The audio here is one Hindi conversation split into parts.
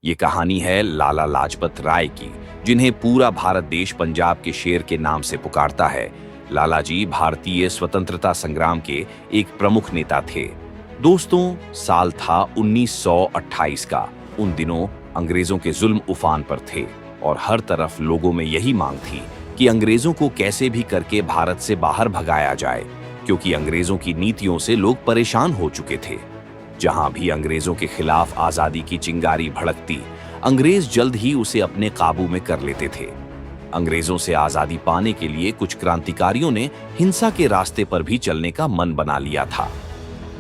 ये कहानी है लाला लाजपत राय की, जिन्हें पूरा भारत देश पंजाब के शेर के नाम से पुकारता है। लाला जी भारतीय स्वतंत्रता संग्राम के एक प्रमुख नेता थे। दोस्तों, साल था 1928 का। उन दिनों अंग्रेजों के जुल्म उफान पर थे और हर तरफ लोगों में यही मांग थी कि अंग्रेजों को कैसे भी करके भारत से बाहर भगाया जाए, क्योंकि अंग्रेजों की नीतियों से लोग परेशान हो चुके थे। जहां भी अंग्रेजों के खिलाफ आजादी की चिंगारी भड़कती, अंग्रेज जल्द ही उसे अपने काबू में कर लेते थे। अंग्रेजों से आजादी पाने के लिए कुछ क्रांतिकारियों ने हिंसा के रास्ते पर भी चलने का मन बना लिया था।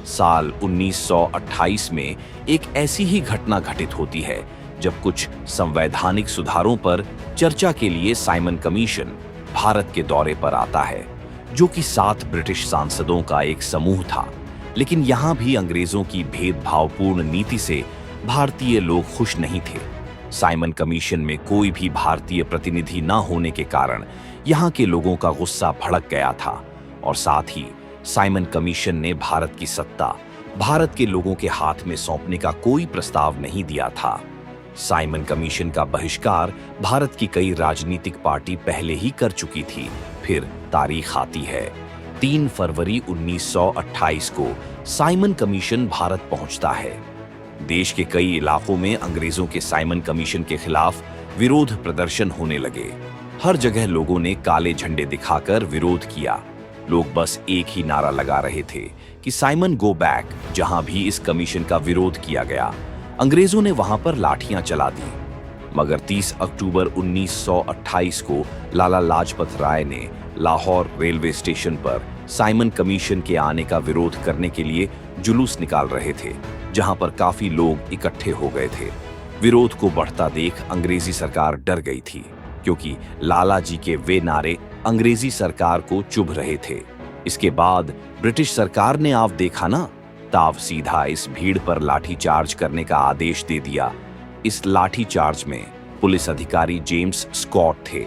साल 1928 में एक ऐसी ही घटना घटित होती है जब कुछ संवैधानिक सुधारों पर चर्चा के लिए साइमन कमीशन भारत के दौरे पर आता है, जो कि 7 ब्रिटिश सांसदों का एक समूह था। लेकिन यहां भी अंग्रेजों की भेदभावपूर्ण नीति से भारतीय लोग खुश नहीं थे। साइमन कमीशन में कोई भी भारतीय प्रतिनिधि न होने के कारण यहां के लोगों का गुस्सा भड़क गया था और साथ ही साइमन कमीशन ने भारत की सत्ता भारत के लोगों के हाथ में सौंपने का कोई प्रस्ताव नहीं दिया था। साइमन कमीशन का बहिष्कार भारत की कई राजनीतिक पार्टी पहले ही कर चुकी थी। फिर तारीख आती है 3 फरवरी 1928 को साइमन कमीशन भारत पहुंचता है। देश के कई इलाकों में अंग्रेजों के साइमन कमीशन के खिलाफ विरोध प्रदर्शन होने लगे। हर जगह लोगों ने काले झंडे दिखाकर विरोध किया। लोग बस एक ही नारा लगा रहे थे कि साइमन गो बैक। जहां भी इस कमीशन का विरोध किया गया, अंग्रेजों ने वहां पर लाठियां चला दी। मगर 30 अक्टूबर 1928 को लाला लाजपत राय ने लाहौर रेलवे स्टेशन पर साइमन कमीशन के आने का विरोध करने के लिए जुलूस निकाल रहे थे, जहां पर काफी लोग इकट्ठे हो गए थे। विरोध को बढ़ता देख अंग्रेजी सरकार डर गई थी, क्योंकि लाला जी के वे नारे अंग्रेजी सरकार को चुभ रहे थे। इसके बाद ब्रिटिश सरकार ने आप देखा ना, ताव सीधा इस भीड़ पर लाठीचार्ज करने का आदेश दे दिया। इस लाठीचार्ज में पुलिस अधिकारी जेम्स स्कॉट थे।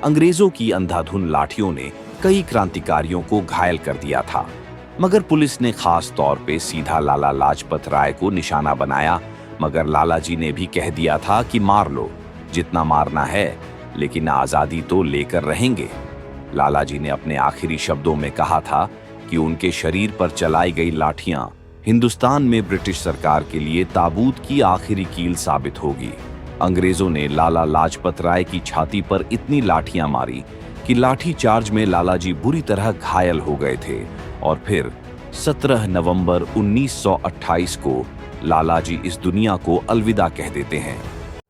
अंग्रेजों की अंधाधुंध लाठियों ने कई क्रांतिकारियों को घायल कर दिया था, मगर पुलिस ने खास तौर पे सीधा लाला लाजपत राय को निशाना बनाया। मगर लाला जी ने भी कह दिया था कि मार लो, जितना मारना है, लेकिन आजादी तो लेकर रहेंगे। लाला जी ने अपने आखिरी शब्दों में कहा था कि उनके शरीर पर चलाई गई लाठियां हिंदुस्तान में ब्रिटिश सरकार के लिए ताबूत की आखिरी कील साबित होगी। अंग्रेजों ने लाला लाजपत राय की छाती पर इतनी लाठियां मारी कि लाठी चार्ज में लाला जी बुरी तरह घायल हो गए थे। और फिर 17 नवंबर 1928 को लाला जी इस दुनिया को अलविदा कह देते हैं।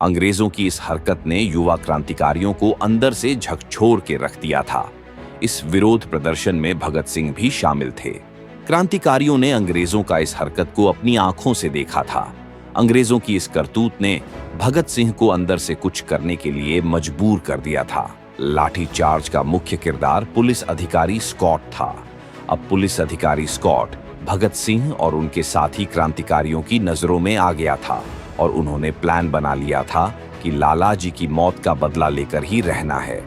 अंग्रेजों की इस हरकत ने युवा क्रांतिकारियों को अंदर से झकझोर के रख दिया था। इस विरोध प्रदर्शन में भगत सिंह भी शामिल थे। क्रांतिकारियों ने अंग्रेजों का इस हरकत को अपनी आंखों से देखा था। अंग्रेजों की इस करतूत ने भगत सिंह को अंदर से कुछ करने के लिए मजबूर कर दिया था। लाठीचार्ज का मुख्य किरदार पुलिस अधिकारी स्कॉट था। अब पुलिस अधिकारी स्कॉट भगत सिंह और उनके साथी क्रांतिकारियों की नजरों में आ गया था और उन्होंने प्लान बना लिया था कि लाला जी की मौत का बदला लेकर ही रहना है।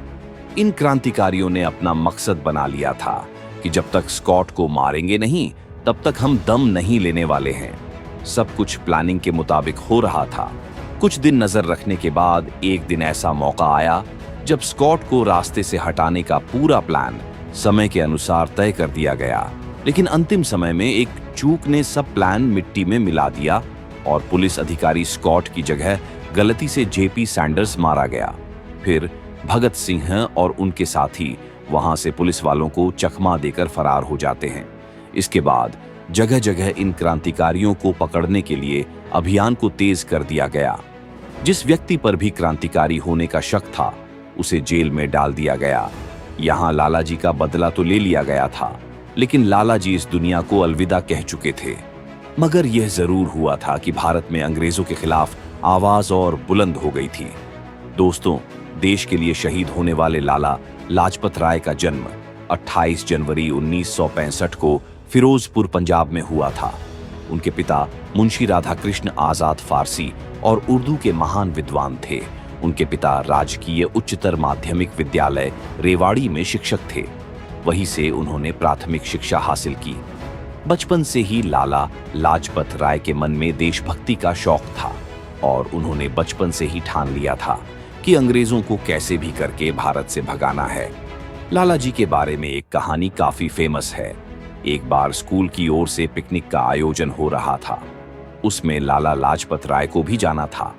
इन क्रांतिकारियों ने अपना मकसद बना लिया था कि जब तक स्कॉट को मारेंगे नहीं, तब तक हम दम नहीं लेने वाले हैं। सब कुछ प्लानिंग के मुताबिक हो रहा था। कुछ दिन नजर रखने के बाद एक दिन ऐसा मौका आया जब स्कॉट को रास्ते से हटाने का पूरा प्लान समय के अनुसार तय कर दिया गया। लेकिन अंतिम समय में एक चूक ने सब प्लान मिट्टी में मिला दिया और पुलिस अधिकारी स्कॉट की जगह गलती से जेपी सैंडर्स मारा गया। फिर भगत सिंह और उनके साथी वहां से पुलिस वालों को चकमा देकर फरार हो जाते हैं। इसके बाद जगह जगह इन क्रांतिकारियों को पकड़ने के लिए अभियान को तेज कर दिया गया। जिस व्यक्ति पर भी क्रांतिकारी होने का शक था, उसे जेल में डाल दिया गया। यहाँ लाला जी का बदला तो ले लिया गया था, लेकिन लाला जी इस दुनिया को अलविदा कह चुके थे। मगर यह जरूर हुआ था कि भारत में अंग्रेजों के खिलाफ आवाज और बुलंद हो गई थी। दोस्तों, देश के लिए शहीद होने वाले लाला लाजपत राय का जन्म 28 जनवरी 1965 को फिरोजपुर पंजाब में हुआ था। उनके पिता मुंशी राधाकृष्ण आजाद फारसी और उर्दू के महान विद्वान थे। उनके पिता राजकीय उच्चतर माध्यमिक विद्यालय रेवाड़ी में शिक्षक थे। वहीं से उन्होंने प्राथमिक शिक्षा हासिल की। बचपन से ही लाला लाजपत राय के मन में देशभक्ति का शौक था। और उन्होंने बचपन से ही ठान लिया था कि अंग्रेजों को कैसे भी करके भारत से भगाना है। लाला जी के बारे में एक कहानी काफी फेमस है। एक बार स्कूल की ओर से पिकनिक का आयोजन हो रहा था। उसमें लाला लाजपत राय को भी जाना था।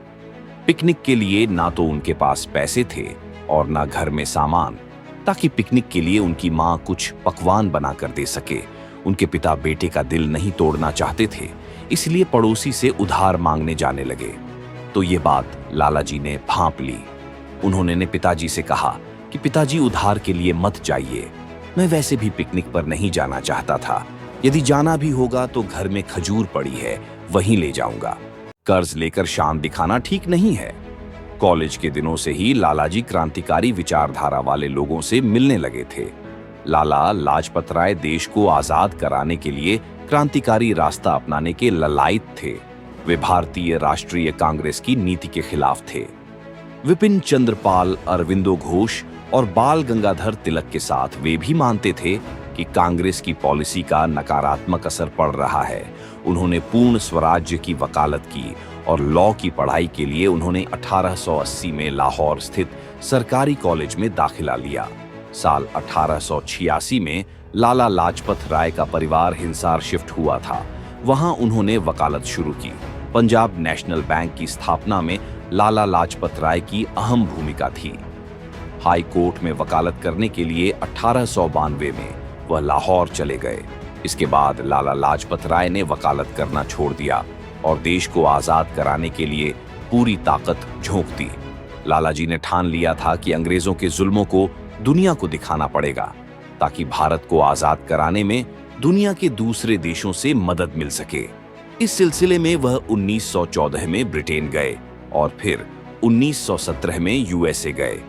पिकनिक के लिए ना तो उनके पास पैसे थे और ना घर में सामान, ताकि पिकनिक के लिए उनकी माँ कुछ पकवान बना कर दे सके। उनके पिता बेटे का दिल नहीं तोड़ना चाहते थे, इसलिए पड़ोसी से उधार मांगने जाने लगे। तो ये बात लाला जी ने भांप ली। उन्होंने ने पिताजी से कहा कि पिताजी, उधार के लिए मत जाइए, मैं वैसे भी पिकनिक पर नहीं जाना चाहता था। यदि जाना भी होगा तो घर में खजूर पड़ी है, वहीं ले जाऊंगा। कर्ज लेकर शान दिखाना ठीक नहीं है। कॉलेज के दिनों से ही लालाजी क्रांतिकारी विचारधारा वाले लोगों से मिलने लगे थे। लाला लाजपत राय देश को आजाद कराने के लिए क्रांतिकारी रास्ता अपनाने के ललायत थे। वे भारतीय राष्ट्रीय कांग्रेस की नीति के खिलाफ थे। विपिन चंद्र पाल, अरविंदो घोष और बाल गंगाधर तिलक के साथ वे भी मानते थे कि कांग्रेस की पॉलिसी का नकारात्मक असर पड़ रहा है। उन्होंने पूर्ण स्वराज्य की वकालत की और लॉ की पढ़ाई के लिए उन्होंने 1880 में लाहौर स्थित सरकारी कॉलेज में दाखिला लिया। साल 1886 में लाला लाजपत राय का परिवार हिसार शिफ्ट हुआ था। वहां उन्होंने वकालत शुरू की। पंजाब नेशनल बैंक की स्थापना में लाला लाजपत राय की अहम भूमिका थी। हाई कोर्ट में वकालत करने के लिए 1892 में वह लाहौर चले गए। इसके बाद लाला लाजपत राय ने वकालत करना छोड़ दिया और देश को आजाद कराने के लिए पूरी ताकत झोंक दी। लाला जी ने ठान लिया था कि अंग्रेजों के जुल्मों को दुनिया को दिखाना पड़ेगा, ताकि भारत को आजाद कराने में दुनिया के दूसरे देशों से मदद मिल सके। इस सिलसिले में वह 1914 में ब्रिटेन गए और फिर 1917 में यूएसए गए।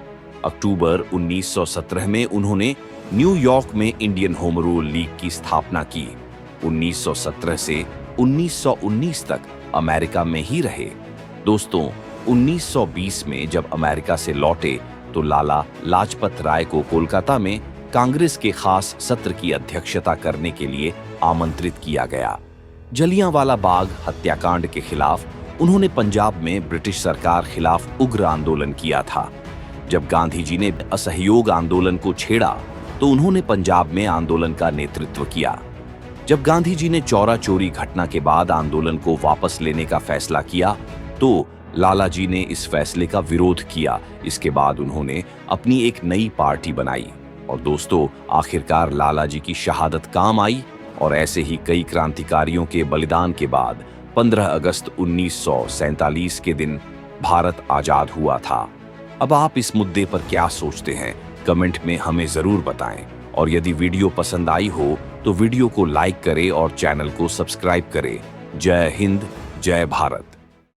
अक्टूबर 1917 में उन्होंने न्यूयॉर्क में इंडियन होम रूल लीग की स्थापना की। 1917 से 1919 तक अमेरिका में ही रहे। दोस्तों, 1920 में जब अमेरिका से लौटे तो लाला लाजपत राय को कोलकाता में कांग्रेस के खास सत्र की अध्यक्षता करने के लिए आमंत्रित किया गया। जलियांवाला बाग हत्याकांड के खिलाफ उन्होंने पंजाब में ब्रिटिश सरकार खिलाफ उग्र आंदोलन किया था। जब गांधी जी ने असहयोग आंदोलन को छेड़ा तो उन्होंने पंजाब में आंदोलन का नेतृत्व किया। जब गांधी जी ने चौरा चोरी घटना के बाद आंदोलन को वापस लेने का फैसला किया तो लाला जी ने इस फैसले का विरोध किया। इसके बाद उन्होंने अपनी एक नई पार्टी बनाई और दोस्तों, आखिरकार लाला जी की शहादत काम आई और ऐसे ही कई क्रांतिकारियों के बलिदान के बाद 15 अगस्त 1947 के दिन भारत आजाद हुआ था। अब आप इस मुद्दे पर क्या सोचते हैं, कमेंट में हमें जरूर बताएं। और यदि वीडियो पसंद आई हो तो वीडियो को लाइक करें और चैनल को सब्सक्राइब करें। जय हिंद, जय भारत।